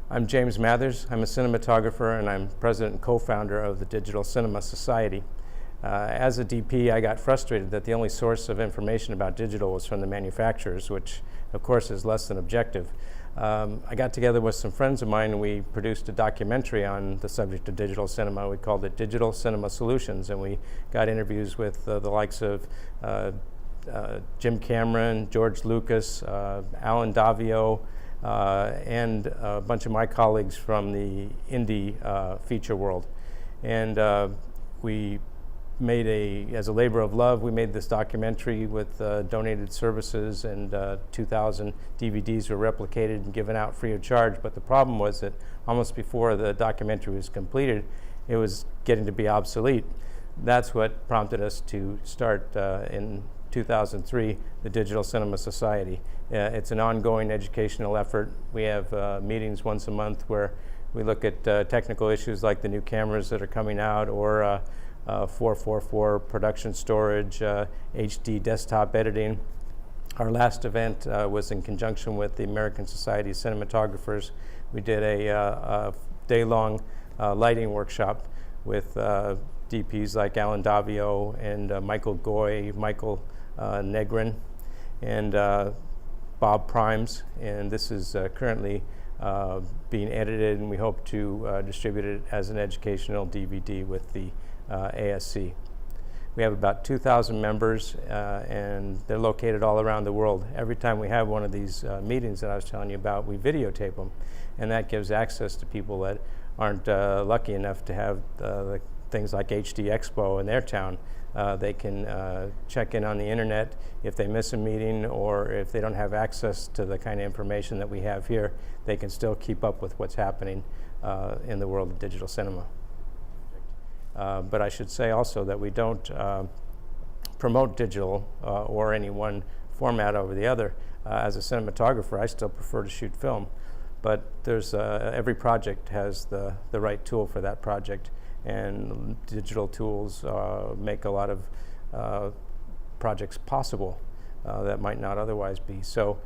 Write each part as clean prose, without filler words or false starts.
I'm James Mathers. I'm a cinematographer and I'm president and co-founder of the Digital Cinema Society. As a DP, I got frustrated that the only source of information about digital was from the manufacturers, which of course is less than objective. I got together with some friends of mine and we produced a documentary on the subject of digital cinema. We called it Digital Cinema Solutions, and we got interviews with the likes of Jim Cameron, George Lucas, Alan Davio, and a bunch of my colleagues from the indie feature world. And we made as a labor of love, we made this documentary with donated services, and 2,000 DVDs were replicated and given out free of charge. But the problem was that almost before the documentary was completed, it was getting to be obsolete. That's what prompted us to start in 2003, the Digital Cinema Society. It's an ongoing educational effort. We have meetings once a month where we look at technical issues like the new cameras that are coming out, or 444 production storage, HD desktop editing. Our last event was in conjunction with the American Society of Cinematographers. We did a day-long lighting workshop with DPs like Alan Davio and Michael Goy, Michael Negrin, and Bob Primes. And this is currently being edited, and we hope to distribute it as an educational DVD with the ASC. We have about 2,000 members, and they're located all around the world. Every time we have one of these meetings that I was telling you about, we videotape them, and that gives access to people that aren't lucky enough to have the things like HDEXPO in their town. They can check in on the internet if they miss a meeting, or if they don't have access to the kind of information that we have here, they can still keep up with what's happening in the world of digital cinema. But I should say also that we don't promote digital or any one format over the other. As a cinematographer, I still prefer to shoot film, but there's every project has the right tool for that project, and digital tools make a lot of projects possible that might not otherwise be. So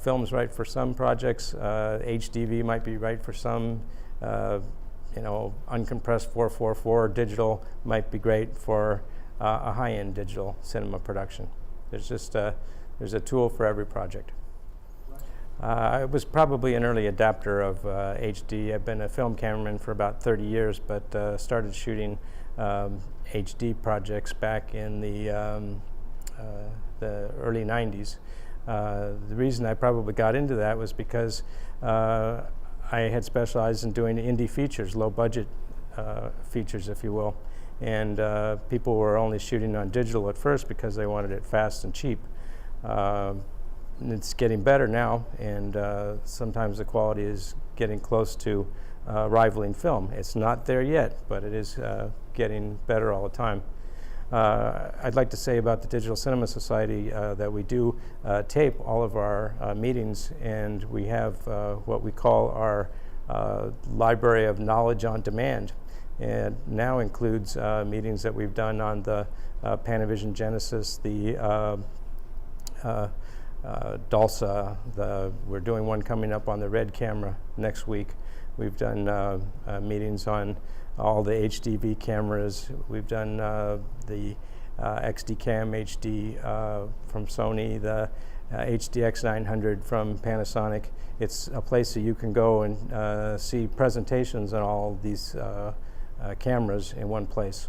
film's right for some projects, HDV might be right for some, uncompressed 444 digital might be great for a high-end digital cinema production. There's a tool for every project. I was probably an early adapter of HD. I've been a film cameraman for about 30 years, but started shooting HD projects back in the early 90s. The reason I probably got into that was because I had specialized in doing indie features, low-budget features, if you will. And people were only shooting on digital at first because they wanted it fast and cheap. It's getting better now, and sometimes the quality is getting close to rivaling film. It's not there yet, but it is getting better all the time. I'd like to say about the Digital Cinema Society that we do tape all of our meetings, and we have what we call our Library of Knowledge on Demand, and now includes meetings that we've done on the Panavision Genesis, the DALSA. We're doing one coming up on the Red camera next week. We've done meetings on all the HDV cameras. We've done the XDCam HD from Sony, the HDX 900 from Panasonic. It's a place that you can go and see presentations on all these cameras in one place.